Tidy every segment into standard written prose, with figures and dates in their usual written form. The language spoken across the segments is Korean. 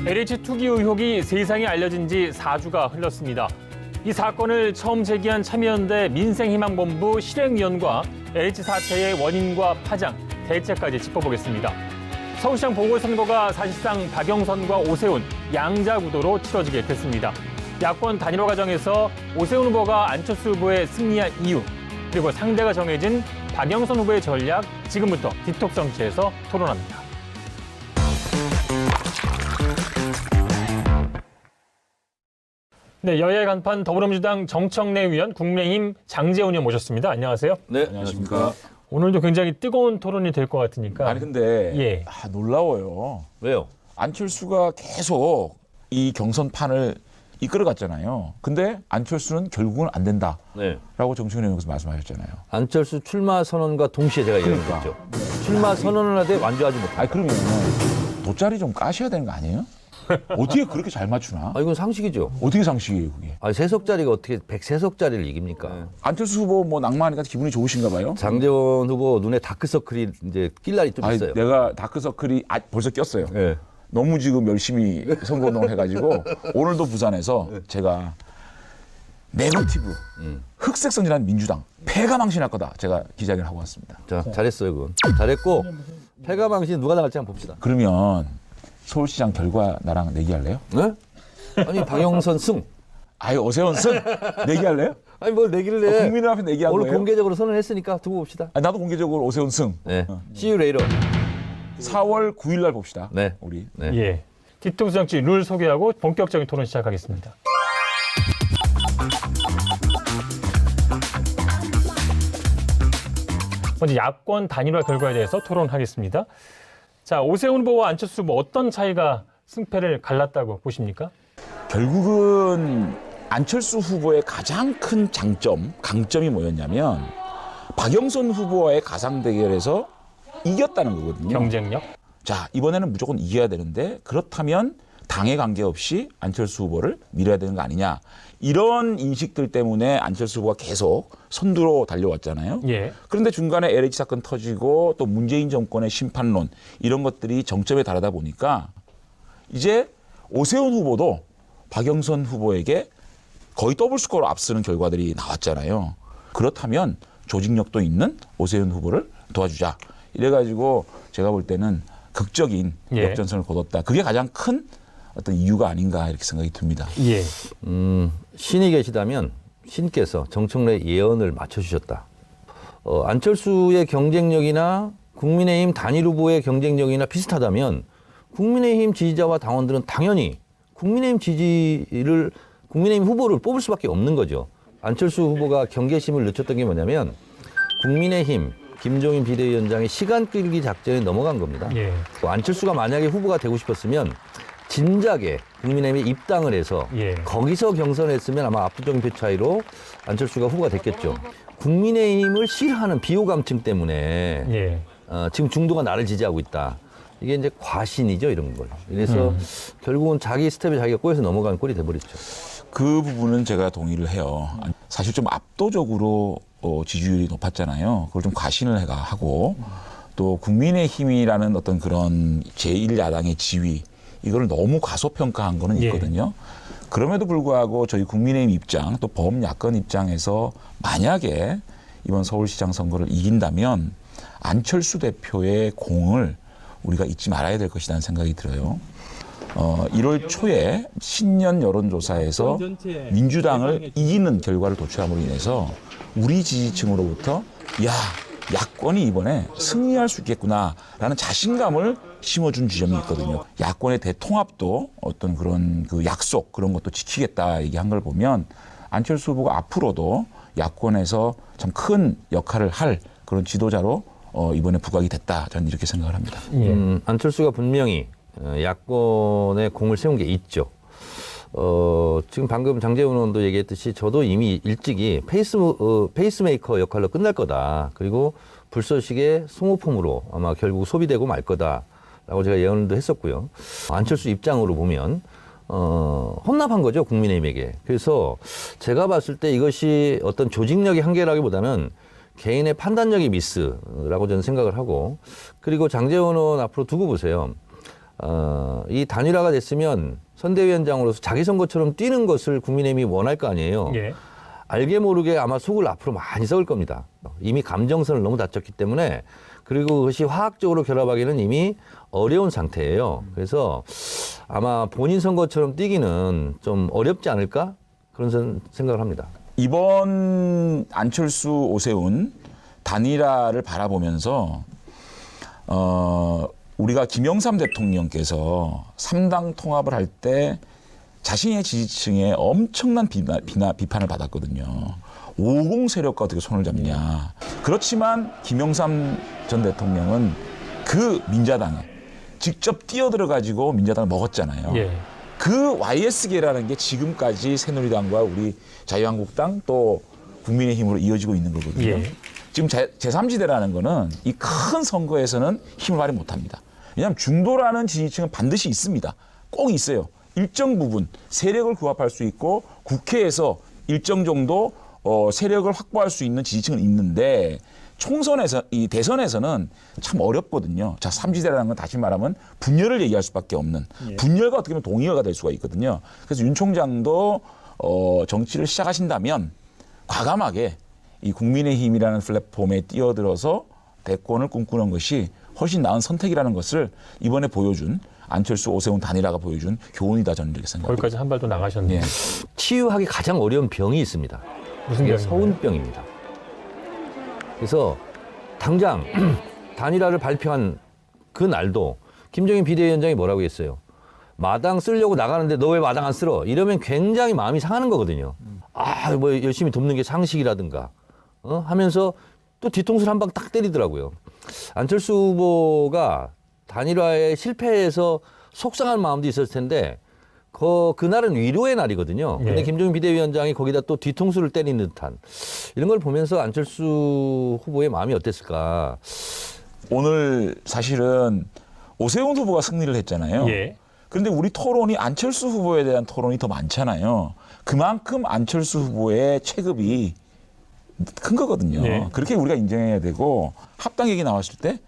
LH 투기 의혹이 세상에 알려진 지 4주가 흘렀습니다. 이 사건을 처음 제기한 참여연대 민생희망본부 실행위원과 LH 사태의 원인과 파장, 대책까지 짚어보겠습니다. 서울시장 보궐선거가 사실상 박영선과 오세훈 양자 구도로 치러지게 됐습니다. 야권 단일화 과정에서 오세훈 후보가 안철수 후보에 승리한 이유, 그리고 상대가 정해진 박영선 후보의 전략, 지금부터 딥톡 정치에서 토론합니다. 네, 여야의 간판 더불어민주당 정청래 의원, 국민의힘 장제원 의원 모셨습니다. 안녕하세요. 네, 안녕하십니까. 오늘도 굉장히 뜨거운 토론이 될 것 같으니까. 아니 근데 예. 놀라워요. 왜요? 안철수가 계속 이 경선판을 이끌어갔잖아요. 근데 안철수는 결국은 안 된다라고 네. 정청래 의원께서 말씀하셨잖아요. 안철수 출마 선언과 동시에 제가 그러니까. 얘기했죠. 출마 선언을 하되 완주하지 못한다. 아니 그러면 돗자리 좀 까셔야 되는 거 아니에요? 어떻게 그렇게 잘 맞추나? 이건 상식이죠. 어떻게 상식이에요 그게? 세석짜리가 어떻게 103석짜리를 이깁니까? 안철수 후보 뭐 낭만하니까 기분이 좋으신가 봐요? 장제원 후보 눈에 다크서클이 이제 낄 날이 좀 있어요. 내가 다크서클이 벌써 꼈어요. 네. 너무 지금 열심히 선거운동을 해가지고 오늘도 부산에서 제가 네거티브 흑색선이라는 민주당 패가 망신할 거다 제가 기자회견을 하고 왔습니다. 자, 잘했어요, 그건. 잘했고 패가망신 누가 나갈지 한번 봅시다. 그러면 서울시장 결과 나랑 내기할래요? 네? 아니 박영선 승. 아유 오세훈 승 내기할래요? 아니 뭘 내기를 해. 국민을 앞에 내기한 오늘 거예요? 공개적으로 선언했으니까 두고 봅시다. 아니, 나도 공개적으로 오세훈 승. 네. See you later. 4월 9일 날 봅시다. 네. 우리. 네. 예. 딥톡 정치 룰 소개하고 본격적인 토론 시작하겠습니다. 먼저 야권 단일화 결과에 대해서 토론하겠습니다. 자, 오세훈 후보와 안철수 후보 어떤 차이가 승패를 갈랐다고 보십니까? 결국은 안철수 후보의 가장 큰 장점, 강점이 뭐였냐면 박영선 후보와의 가상 대결에서 이겼다는 거거든요. 경쟁력? 자, 이번에는 무조건 이겨야 되는데 그렇다면 당에 관계없이 안철수 후보를 밀어야 되는 거 아니냐. 이런 인식들 때문에 안철수 후보가 계속 선두로 달려왔잖아요. 예. 그런데 중간에 LH 사건 터지고 또 문재인 정권의 심판론 이런 것들이 정점에 달하다 보니까 이제 오세훈 후보도 박영선 후보에게 거의 더블 스코어로 앞서는 결과들이 나왔잖아요. 그렇다면 조직력도 있는 오세훈 후보를 도와주자. 이래가지고 제가 볼 때는 극적인 예. 역전선을 거뒀다. 그게 가장 큰 어떤 이유가 아닌가 이렇게 생각이 듭니다. 예. 신이 계시다면 신께서 정청래 예언을 맞춰주셨다. 안철수의 경쟁력이나 국민의힘 단일 후보의 경쟁력이나 비슷하다면 국민의힘 지지자와 당원들은 당연히 국민의힘 후보를 뽑을 수밖에 없는 거죠. 안철수 후보가 경계심을 늦췄던 게 뭐냐면 국민의힘 김종인 비대위원장의 시간 끌기 작전에 넘어간 겁니다. 예. 또 안철수가 만약에 후보가 되고 싶었으면 진작에 국민의힘에 입당을 해서 예. 거기서 경선했으면 아마 압도적인 표 차이로 안철수가 후보가 됐겠죠. 국민의힘을 싫어하는 비호감층 때문에 예. 지금 중도가 나를 지지하고 있다. 이게 이제 과신이죠, 이런 걸. 그래서 결국은 자기 스텝에 자기가 꼬여서 넘어가는 꼴이 돼버렸죠. 그 부분은 제가 동의를 해요. 사실 좀 압도적으로 지지율이 높았잖아요. 그걸 좀 과신을 하고 또 국민의힘이라는 어떤 그런 제1야당의 지위 이걸 너무 과소평가한 거는 있거든요. 그럼에도 불구하고 저희 국민의힘 입장 또 범야권 입장에서 만약에 이번 서울시장 선거를 이긴다면 안철수 대표의 공을 우리가 잊지 말아야 될 것이라는 생각이 들어요. 1월 초에 신년 여론조사에서 민주당을 이기는 결과를 도출함으로 인해서 우리 지지층으로부터 야권이 이번에 승리할 수 있겠구나라는 자신감을 심어준 지점이 있거든요. 야권의 대통합도 어떤 그런 그 약속 그런 것도 지키겠다 얘기한 걸 보면 안철수 후보가 앞으로도 야권에서 참 큰 역할을 할 그런 지도자로 이번에 부각이 됐다. 저는 이렇게 생각을 합니다. 안철수가 분명히 야권에 공을 세운 게 있죠. 지금 방금 장제원 의원도 얘기했듯이 저도 이미 일찍이 페이스메이커 역할로 끝날 거다. 그리고 불쏘시개 소모품으로 아마 결국 소비되고 말 거다라고 제가 예언도 했었고요. 안철수 입장으로 보면 혼납한 거죠, 국민의힘에게. 그래서 제가 봤을 때 이것이 어떤 조직력의 한계라기보다는 개인의 판단력의 미스라고 저는 생각을 하고, 그리고 장제원 의원 앞으로 두고 보세요. 이 단일화가 됐으면 선대위원장으로서 자기 선거처럼 뛰는 것을 국민의힘이 원할 거 아니에요. 예. 알게 모르게 아마 속을 앞으로 많이 썩을 겁니다. 이미 감정선을 너무 다쳤기 때문에 그리고 그것이 화학적으로 결합하기는 이미 어려운 상태예요. 그래서 아마 본인 선거처럼 뛰기는 좀 어렵지 않을까 그런 생각을 합니다. 이번 안철수 오세훈 단일화를 바라보면서 우리가 김영삼 대통령께서 3당 통합을 할 때 자신의 지지층에 엄청난 비판을 받았거든요. 50 세력과 어떻게 손을 잡냐. 그렇지만 김영삼 전 대통령은 그 민자당에 직접 뛰어들어 가지고 민자당을 먹었잖아요. 예. 그 YS계라는 게 지금까지 새누리당과 우리 자유한국당 또 국민의힘으로 이어지고 있는 거거든요. 예. 지금 제3지대라는 거는 이 큰 선거에서는 힘을 발휘 못합니다. 왜냐하면 중도라는 지지층은 반드시 있습니다. 꼭 있어요. 일정 부분 세력을 규합할 수 있고 국회에서 일정 정도 세력을 확보할 수 있는 지지층은 있는데 총선에서 이 대선에서는 참 어렵거든요. 자, 3지대라는 건 다시 말하면 분열을 얘기할 수밖에 없는 분열과 어떻게 보면 동의어가 될 수가 있거든요. 그래서 윤 총장도 정치를 시작하신다면 과감하게 이 국민의힘이라는 플랫폼에 뛰어들어서 대권을 꿈꾸는 것이 훨씬 나은 선택이라는 것을 이번에 보여준 안철수 오세훈 단일화가 보여준 교훈이다 저는 이렇게 생각합니다. 거기까지 한 발도 나가셨네요. 예. 치유하기 가장 어려운 병이 있습니다. 무슨 이게 병인가요? 서운병입니다. 그래서 당장 단일화를 발표한 그 날도 김종인 비대위원장이 뭐라고 했어요? 마당 쓰려고 나가는데 너 왜 마당 안 쓸어? 이러면 굉장히 마음이 상하는 거거든요. 아, 뭐 열심히 돕는 게 상식이라든가 하면서 또 뒤통수를 한 방 딱 때리더라고요. 안철수 후보가 단일화에 실패해서 속상한 마음도 있었을 텐데 그날은 위로의 날이거든요. 근데 예. 김종인 비대위원장이 거기다 또 뒤통수를 때리는 듯한 이런 걸 보면서 안철수 후보의 마음이 어땠을까. 오늘 사실은 오세훈 후보가 승리를 했잖아요. 예. 그런데 우리 토론이 안철수 후보에 대한 토론이 더 많잖아요. 그만큼 안철수 후보의 체급이 큰 거거든요. 네. 그렇게 우리가 인정해야 되고 합당 얘기 나왔을 때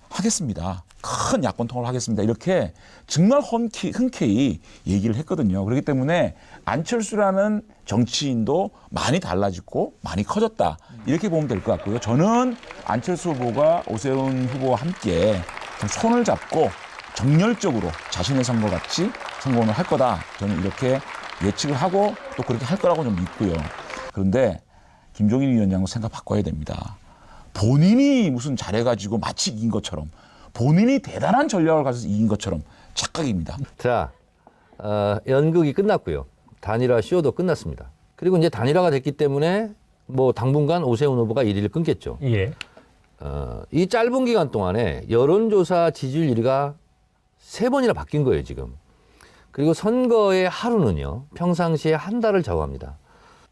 하겠습니다. 큰 야권 통합을 하겠습니다. 이렇게 정말 흔쾌히 얘기를 했거든요. 그렇기 때문에 안철수라는 정치인도 많이 달라지고 많이 커졌다. 이렇게 보면 될 것 같고요. 저는 안철수 후보가 오세훈 후보와 함께 좀 손을 잡고 정열적으로 자신의 선거같이 선거운을 할 거다. 저는 이렇게 예측을 하고 또 그렇게 할 거라고 좀 믿고요. 그런데 김종인 위원장은 생각 바꿔야 됩니다. 본인이 무슨 잘해가지고 마치 이긴 것처럼 본인이 대단한 전략을 가져서 이긴 것처럼 착각입니다. 자, 연극이 끝났고요. 단일화 쇼도 끝났습니다. 그리고 이제 단일화가 됐기 때문에 뭐 당분간 오세훈 후보가 1위를 끊겠죠. 예. 이 짧은 기간 동안에 여론조사 지지율 1위가 3번이나 바뀐 거예요, 지금. 그리고 선거의 하루는요, 평상시에 한 달을 좌우합니다.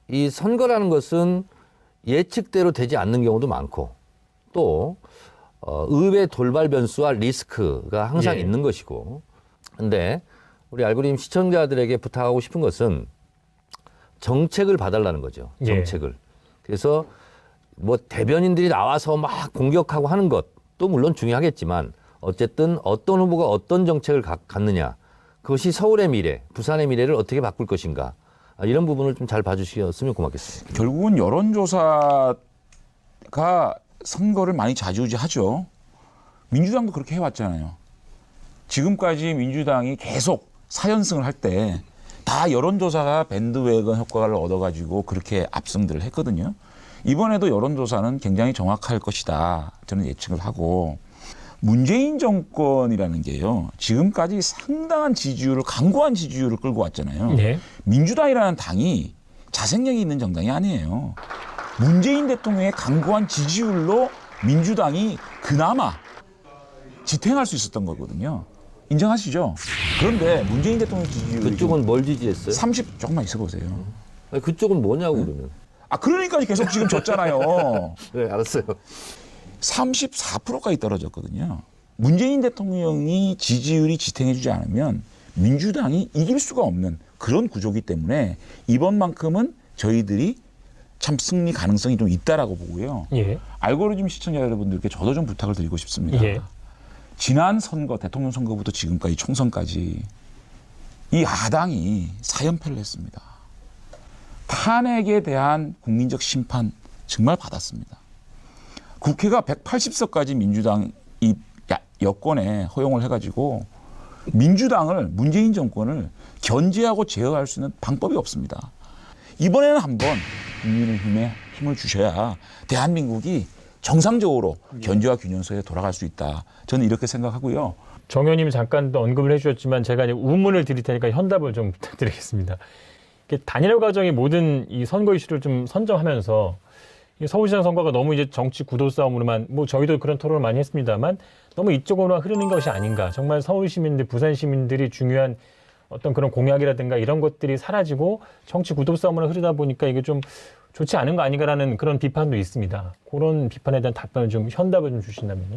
이 선거라는 것은 예측대로 되지 않는 경우도 많고 또 의외 돌발 변수와 리스크가 항상 예. 있는 것이고 근데 우리 알고리즘 시청자들에게 부탁하고 싶은 것은 정책을 봐달라는 거죠. 정책을. 그래서 뭐 대변인들이 나와서 막 공격하고 하는 것도 물론 중요하겠지만 어쨌든 어떤 후보가 어떤 정책을 갖느냐 그것이 서울의 미래, 부산의 미래를 어떻게 바꿀 것인가 이런 부분을 좀 잘 봐주셨으면 고맙겠습니다. 결국은 여론조사가 선거를 많이 좌지우지하죠. 민주당도 그렇게 해왔잖아요. 지금까지 민주당이 계속 4연승을 할 때 다 여론조사가 밴드웨건 효과를 얻어가지고 그렇게 압승들을 했거든요. 이번에도 여론조사는 굉장히 정확할 것이다. 저는 예측을 하고 문재인 정권이라는 게요. 지금까지 상당한 지지율을 강고한 지지율을 끌고 왔잖아요. 예. 민주당이라는 당이 자생력이 있는 정당이 아니에요. 문재인 대통령의 강고한 지지율로 민주당이 그나마 지탱할 수 있었던 거거든요. 인정하시죠? 그런데 문재인 대통령 지지율이 그쪽은 뭘 지지했어요? 30 조금만 있어 보세요. 아니, 그쪽은 뭐냐고 그러면. 아 그러니까 계속 지금 졌잖아요. 네, 알았어요. 34%까지 떨어졌거든요. 문재인 대통령이 지지율이 지탱해주지 않으면 민주당이 이길 수가 없는 그런 구조이기 때문에 이번만큼은 저희들이 참 승리 가능성이 좀 있다라고 보고요. 예. 알고리즘 시청자 여러분들께 저도 좀 부탁을 드리고 싶습니다. 예. 지난 선거, 대통령 선거부터 지금까지 총선까지 이 야당이 사연패를 했습니다. 탄핵에 대한 국민적 심판 정말 받았습니다. 국회가 180석까지 민주당 이 여권에 허용을 해가지고 민주당을, 문재인 정권을 견제하고 제어할 수 있는 방법이 없습니다. 이번에는 한번 국민의힘에 힘을 주셔야 대한민국이 정상적으로 견제와 균형선에 돌아갈 수 있다. 저는 이렇게 생각하고요. 정 의원님 잠깐 또 언급을 해주셨지만 제가 이제 우문을 드릴 테니까 현답을 좀 부탁드리겠습니다. 이게 단일화 과정이 모든 이 선거 이슈를 좀 선정하면서 이 서울시장 선거가 너무 이제 정치 구도 싸움으로만 뭐 저희도 그런 토론을 많이 했습니다만 너무 이쪽으로만 흐르는 것이 아닌가. 정말 서울 시민들, 부산 시민들이 중요한 어떤 그런 공약이라든가 이런 것들이 사라지고 정치 구도 싸움으로 흐르다 보니까 이게 좀 좋지 않은 거 아닌가라는 그런 비판도 있습니다. 그런 비판에 대한 답변을 좀 현답을 좀 주신다면요.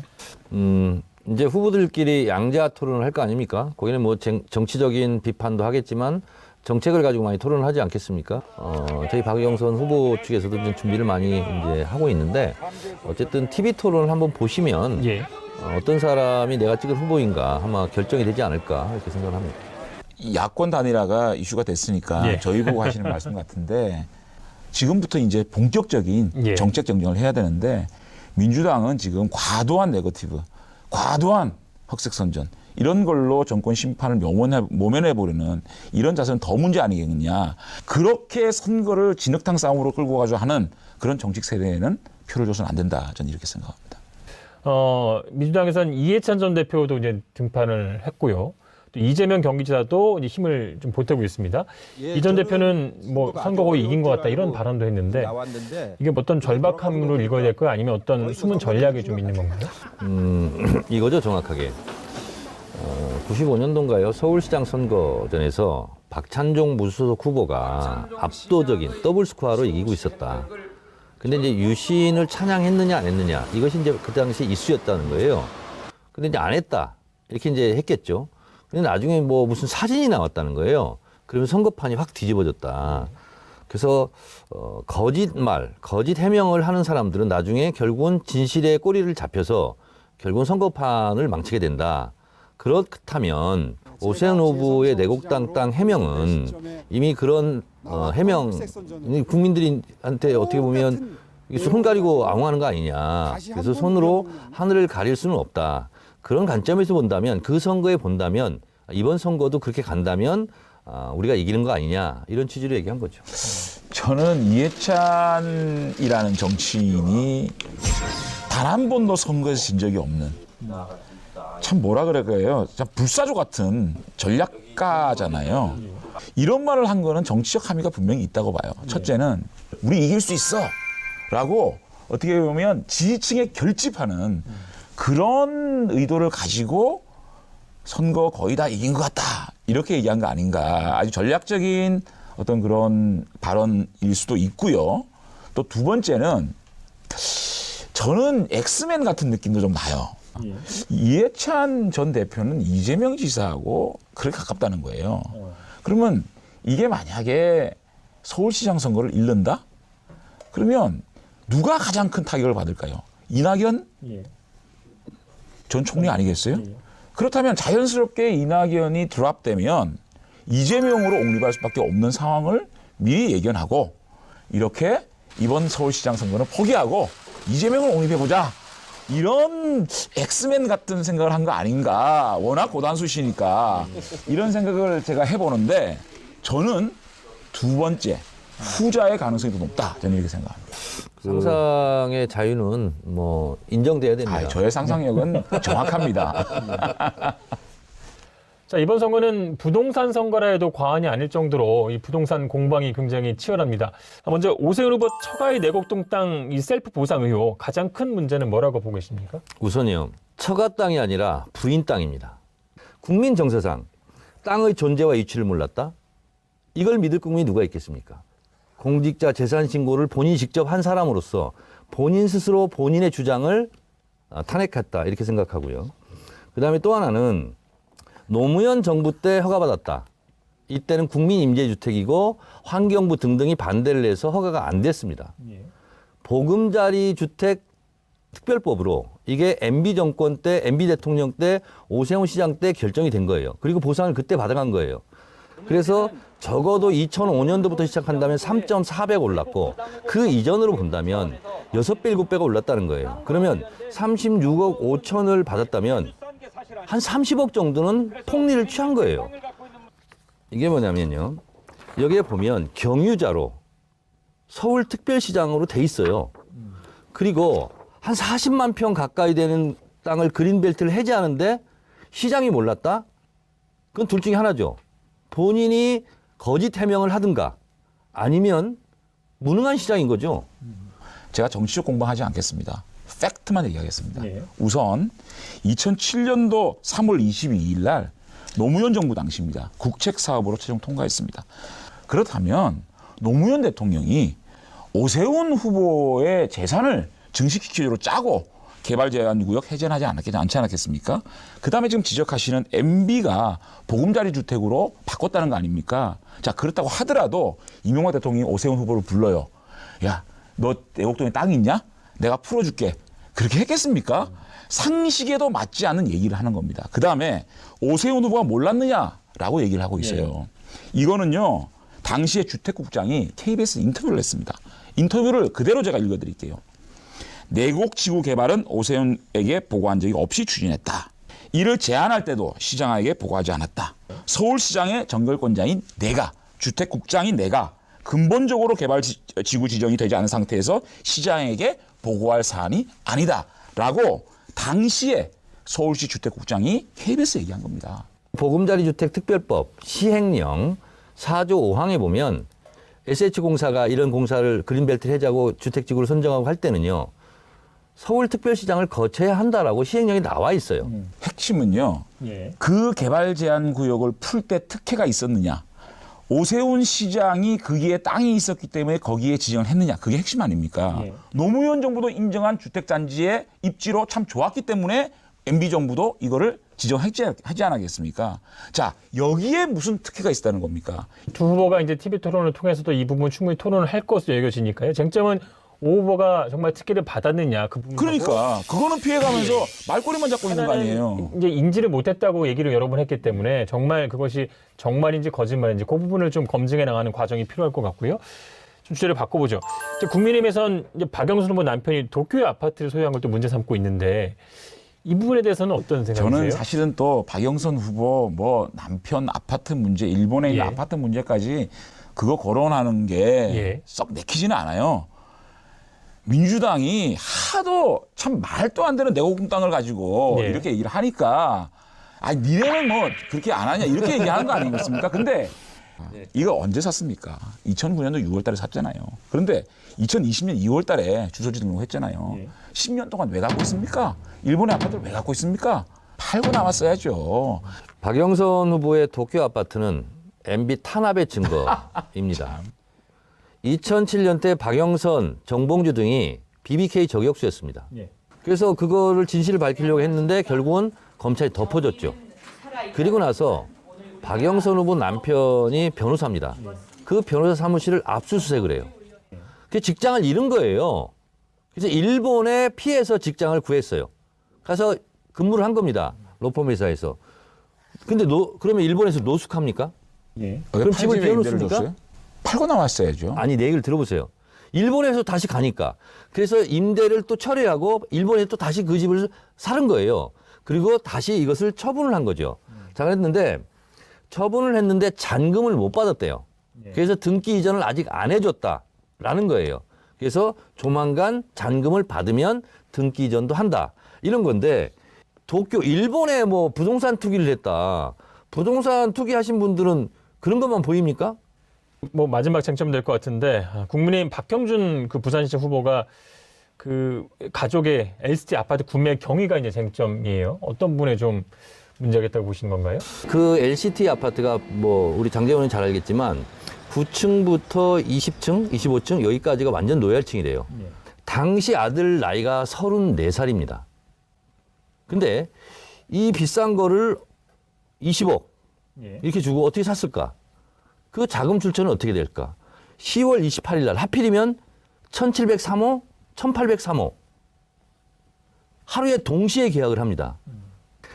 이제 후보들끼리 양자 토론을 할 거 아닙니까? 거기는 뭐 정치적인 비판도 하겠지만 정책을 가지고 많이 토론을 하지 않겠습니까? 저희 박영선 후보 측에서도 이제 준비를 많이 이제 하고 있는데 어쨌든 TV 토론을 한번 보시면 예. 어떤 사람이 내가 찍은 후보인가 아마 결정이 되지 않을까 이렇게 생각을 합니다. 야권 단일화가 이슈가 됐으니까 예. 저희 보고 하시는 말씀 같은데 지금부터 이제 본격적인 예. 정책 정정을 해야 되는데 민주당은 지금 과도한 네거티브, 과도한 흑색선전 이런 걸로 정권 심판을 모면해보려는 이런 자세는 더 문제 아니겠느냐. 그렇게 선거를 진흙탕 싸움으로 끌고 가서 하는 그런 정책 세대에는 표를 줘서는 안 된다. 저는 이렇게 생각합니다. 민주당에서는 이해찬 전 대표도 이제 등판을 했고요. 또 이재명 경기지사도 이제 힘을 좀 보태고 있습니다. 예, 이 전 대표는 뭐 선거가 선거 거의 아주 이긴 것 같다 이런 어려운 발언도 했는데 나왔는데 이게 어떤 절박함으로 읽어야 될까요? 아니면 어떤 숨은 전략이 좀 있는 건가요? 이거죠 정확하게. 95년도인가요? 서울시장 선거전에서 박찬종 무소속 후보가 압도적인 더블 스코어로 이기고 있었다. 근데 이제 유신을 찬양했느냐 안 했느냐 이것이 이제 그 당시 이슈였다는 거예요. 근데 이제 안 했다 이렇게 이제 했겠죠. 근데 나중에 뭐 무슨 사진이 나왔다는 거예요. 그러면 선거판이 확 뒤집어졌다. 그래서 거짓말, 거짓 해명을 하는 사람들은 나중에 결국은 진실의 꼬리를 잡혀서 결국은 선거판을 망치게 된다. 그렇다면 오세훈 후보의 내곡당 땅 해명은 이미 그런 해명 국민들한테 어떻게 보면 손 가리고 앙호하는 거 아니냐. 그래서 손으로 하늘을 가릴 수는 없다. 그런 관점에서 본다면 그 선거에 본다면 이번 선거도 그렇게 간다면 우리가 이기는 거 아니냐 이런 취지로 얘기한 거죠. 저는 이해찬이라는 정치인이 단 한 번도 선거에서 진 적이 없는 참 뭐라 그럴까요? 참 불사조 같은 전략가잖아요. 이런 말을 한 거는 정치적 함의가 분명히 있다고 봐요. 첫째는 우리 이길 수 있어 라고 어떻게 보면 지지층에 결집하는 그런 의도를 가지고 선거 거의 다 이긴 것 같다. 이렇게 얘기한 거 아닌가. 아주 전략적인 어떤 그런 발언일 수도 있고요. 또 두 번째는 저는 엑스맨 같은 느낌도 좀 나요. 이해찬 전 대표는 이재명 지사하고 그렇게 가깝다는 거예요. 그러면 이게 만약에 서울시장 선거를 잃는다? 그러면 누가 가장 큰 타격을 받을까요? 이낙연 전 총리 아니겠어요? 그렇다면 자연스럽게 이낙연이 드랍되면 이재명으로 옹립할 수밖에 없는 상황을 미리 예견하고 이렇게 이번 서울시장 선거는 포기하고 이재명을 옹립해보자. 이런 엑스맨 같은 생각을 한 거 아닌가. 워낙 고단수시니까 이런 생각을 제가 해보는데 저는 두 번째 후자의 가능성이 더 높다. 저는 이렇게 생각합니다. 상상의 자유는 뭐 인정돼야 됩니다. 저의 상상력은 정확합니다. 자, 이번 선거는 부동산 선거라 해도 과언이 아닐 정도로 이 부동산 공방이 굉장히 치열합니다. 먼저 오세훈 후보 처가의 내곡동 땅 이 셀프 보상 의혹 가장 큰 문제는 뭐라고 보고 계십니까? 우선요. 처가 땅이 아니라 부인 땅입니다. 국민 정서상 땅의 존재와 이치를 몰랐다? 이걸 믿을 국민이 누가 있겠습니까? 공직자 재산 신고를 본인이 직접 한 사람으로서 본인 스스로 본인의 주장을 탄핵했다 이렇게 생각하고요. 그다음에 또 하나는 노무현 정부 때 허가받았다. 이때는 국민임대주택이고 환경부 등등이 반대를 해서 허가가 안 됐습니다. 보금자리 주택 특별법으로 이게 MB 정권 때, MB 대통령 때, 오세훈 시장 때 결정이 된 거예요. 그리고 보상을 그때 받아간 거예요. 그래서 적어도 2005년도부터 시작한다면 3.4배 올랐고 그 이전으로 본다면 6배, 7배가 올랐다는 거예요. 그러면 36억 5천을 받았다면 한 30억 정도는 폭리를 취한 거예요. 이게 뭐냐면요. 여기에 보면 경유자로 서울특별시장으로 돼 있어요. 그리고 한 40만 평 가까이 되는 땅을 그린벨트를 해제하는데 시장이 몰랐다? 그건 둘 중에 하나죠. 본인이 거짓 해명을 하든가 아니면 무능한 시장인 거죠. 제가 정치적 공부하지 않겠습니다. 팩트만 얘기하겠습니다. 예. 우선 2007년도 3월 22일 날 노무현 정부 당시입니다. 국책 사업으로 최종 통과했습니다. 그렇다면 노무현 대통령이 오세훈 후보의 재산을 증식기조로 짜고 개발 제한 구역 해제하지 않지 않았겠습니까? 그다음에 지금 지적하시는 MB가 보금자리 주택으로 바꿨다는 거 아닙니까? 자, 그렇다고 하더라도 이명박 대통령이 오세훈 후보를 불러요. 야, 너 내곡동에 땅 있냐? 내가 풀어줄게. 그렇게 했겠습니까? 상식에도 맞지 않는 얘기를 하는 겁니다. 그다음에 오세훈 후보가 몰랐느냐라고 얘기를 하고 있어요. 이거는요. 당시에 주택국장이 KBS 인터뷰를 했습니다. 인터뷰를 그대로 제가 읽어드릴게요. 내곡 지구 개발은 오세훈에게 보고한 적이 없이 추진했다. 이를 제안할 때도 시장에게 보고하지 않았다. 서울시장의 정결권자인 내가, 주택국장인 내가 근본적으로 개발 지구 지정이 되지 않은 상태에서 시장에게 보고할 사안이 아니다라고 당시에 서울시 주택국장이 KBS에 얘기한 겁니다. 보금자리 주택 특별법 시행령 4조 5항에 보면 SH공사가 이런 공사를 그린벨트를 해제하고 주택지구를 선정하고 할 때는요. 서울특별시장을 거쳐야 한다라고 시행령이 나와 있어요. 핵심은요. 예. 그 개발 제한 구역을 풀 때 특혜가 있었느냐. 오세훈 시장이 거기에 땅이 있었기 때문에 거기에 지정을 했느냐. 그게 핵심 아닙니까? 예. 노무현 정부도 인정한 주택단지의 입지로 참 좋았기 때문에 MB 정부도 이거를 지정하지 않았겠습니까? 자, 여기에 무슨 특혜가 있었다는 겁니까? 두 후보가 이제 TV 토론을 통해서도 이 부분 충분히 토론을 할 것으로 여겨지니까요. 쟁점은 오 후보가 정말 특혜를 받았느냐 그 부분. 그러니까 그거는 피해가면서 말꼬리만 잡고 있는 거 아니에요. 이제 인지를 못했다고 얘기를 여러 번 했기 때문에 정말 그것이 정말인지 거짓말인지 그 부분을 좀 검증해 나가는 과정이 필요할 것 같고요. 좀 주제를 바꿔보죠. 이제 국민의힘에선 이제 박영선 후보 남편이 도쿄의 아파트를 소유한 걸 또 문제 삼고 있는데 이 부분에 대해서는 어떤 생각이세요? 저는 사실은 또 박영선 후보 뭐 남편 아파트 문제, 일본에 있는 예. 아파트 문제까지 그거 거론하는 게 썩 내키지는 않아요. 민주당이 하도 참 말도 안 되는 내곡동 땅을 가지고 예. 이렇게 얘기를 하니까 아 니네는 뭐 그렇게 안 하냐 이렇게 얘기하는 거 아니겠습니까? 근데 이거 언제 샀습니까? 2009년도 6월 달에 샀잖아요. 그런데 2020년 2월 달에 주소지 등록했잖아요. 예. 10년 동안 왜 갖고 있습니까? 일본의 아파트를 왜 갖고 있습니까? 팔고 나왔어야죠. 박영선 후보의 도쿄 아파트는 MB 탄압의 증거입니다. 2007년 때 박영선, 정봉주 등이 BBK 저격수였습니다. 예. 그래서 그거를 진실을 밝히려고 했는데 결국은 검찰이 덮어줬죠. 그리고 나서 박영선 후보 남편이 변호사입니다. 그 변호사 사무실을 압수수색을 해요. 그 직장을 잃은 거예요. 그래서 일본에 피해서 직장을 구했어요. 가서 근무를 한 겁니다. 로펌 회사에서. 근데 그러면 일본에서 노숙합니까? 예. 그럼 집을 팔집에 임대를 비워놓습니까? 줬어요? 팔고 나왔어야죠. 아니, 내 얘기를 들어보세요. 일본에서 다시 가니까. 그래서 임대를 또 철회하고 일본에 또 다시 그 집을 사는 거예요. 그리고 다시 이것을 처분을 한 거죠. 자, 그랬는데 처분을 했는데 잔금을 못 받았대요. 그래서 등기 이전을 아직 안 해줬다라는 거예요. 그래서 조만간 잔금을 받으면 등기 이전도 한다. 이런 건데 도쿄 일본에 뭐 부동산 투기를 했다. 부동산 투기하신 분들은 그런 것만 보입니까? 뭐 마지막 쟁점 될 것 같은데 국민의힘 박형준 그 부산시장 후보가 그 가족의 LCT 아파트 구매 경위가 이제 쟁점이에요. 어떤 부분에 좀 문제가 있다고 보시는 건가요? 그 LCT 아파트가 뭐 우리 장재원은 잘 알겠지만 9층부터 20층, 25층 여기까지가 완전 노열층이래요. 당시 아들 나이가 34살입니다. 근데 이 비싼 거를 20억 예. 이렇게 주고 어떻게 샀을까? 그 자금 출처는 어떻게 될까? 10월 28일 날 하필이면 1703호, 1803호 하루에 동시에 계약을 합니다.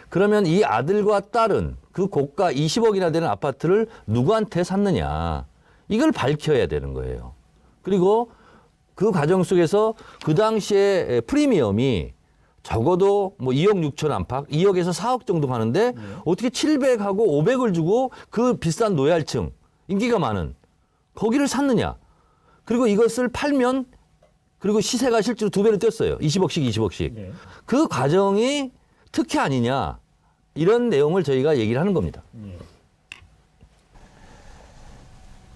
그러면 이 아들과 딸은 그 고가 20억이나 되는 아파트를 누구한테 샀느냐. 이걸 밝혀야 되는 거예요. 그리고 그 과정 속에서 그 당시에 프리미엄이 적어도 뭐 2억 6천 안팎, 2억에서 4억 정도 가는데 어떻게 700하고 500을 주고 그 비싼 노얄층, 인기가 많은 거기를 샀느냐. 그리고 이것을 팔면 그리고 시세가 실제로 2배로 뛰었어요. 20억씩 20억씩. 네. 그 과정이 특혜 아니냐. 이런 내용을 저희가 얘기를 하는 겁니다.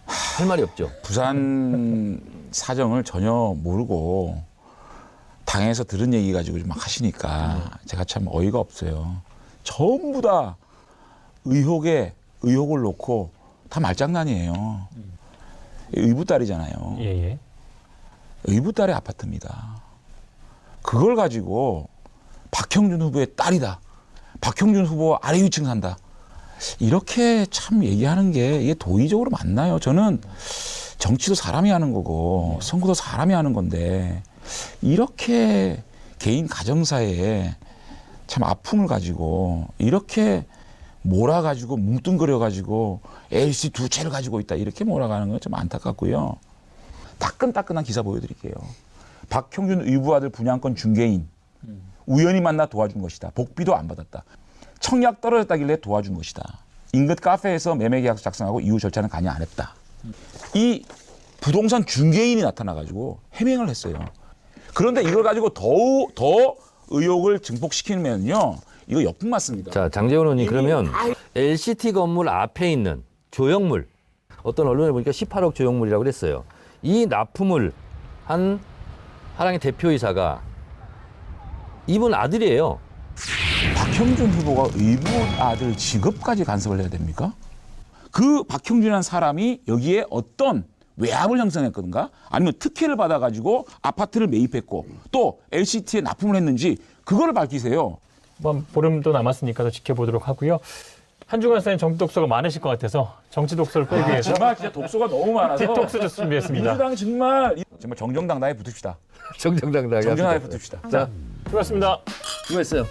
할 말이 없죠. 부산 사정을 전혀 모르고 당에서 들은 얘기 가지고 막 하시니까 제가 참 어이가 없어요. 전부 다 의혹에 의혹을 놓고 다 말장난이에요. 의붓 딸이잖아요. 예, 예. 의붓 딸의 아파트입니다. 그걸 가지고 박형준 후보의 딸이다. 박형준 후보 아래 위층 산다. 이렇게 참 얘기하는 게 이게 도의적으로 맞나요? 저는 정치도 사람이 하는 거고 선거도 사람이 하는 건데 이렇게 개인 가정사에 참 아픔을 가지고 이렇게 몰아가지고 뭉뚱그려가지고 LC 두 채를 가지고 있다 이렇게 몰아가는 건 좀 안타깝고요. 따끈따끈한 기사 보여드릴게요. 박형준 의부 아들 분양권 중개인 우연히 만나 도와준 것이다. 복비도 안 받았다. 청약 떨어졌다길래 도와준 것이다. 인근 카페에서 매매 계약서 작성하고 이후 절차는 관여 안 했다. 이 부동산 중개인이 나타나가지고 해명을 했어요. 그런데 이걸 가지고 더 의혹을 증폭시키면요. 이거 역풍 맞습니다. 자, 장재원 의원님 그러면 LCT 건물 앞에 있는 조형물 어떤 언론에 보니까 18억 조형물이라고 그랬어요. 이 납품을 한 하랑의 대표이사가 이분 아들이에요. 박형준 후보가 의붓 아들 직업까지 간섭을 해야 됩니까? 그 박형준이라는 사람이 여기에 어떤 외압을 형성했건가? 아니면 특혜를 받아가지고 아파트를 매입했고 또 LCT에 납품을 했는지 그거를 밝히세요. 뭐 보름도 남았으니까 더 지켜보도록 하고요. 한중환 선생님 정치 독서가 많으실 것 같아서 정치 독서를 빼기 위해서 정말 진짜 독소가 너무 많아서 디톡스 준비했습니다. 민주당 정말 정정당당하게 붙읍시다. 정정당당하게 정정당하게 합시다. 붙읍시다. 자, 수고하셨습니다. 수고했어요.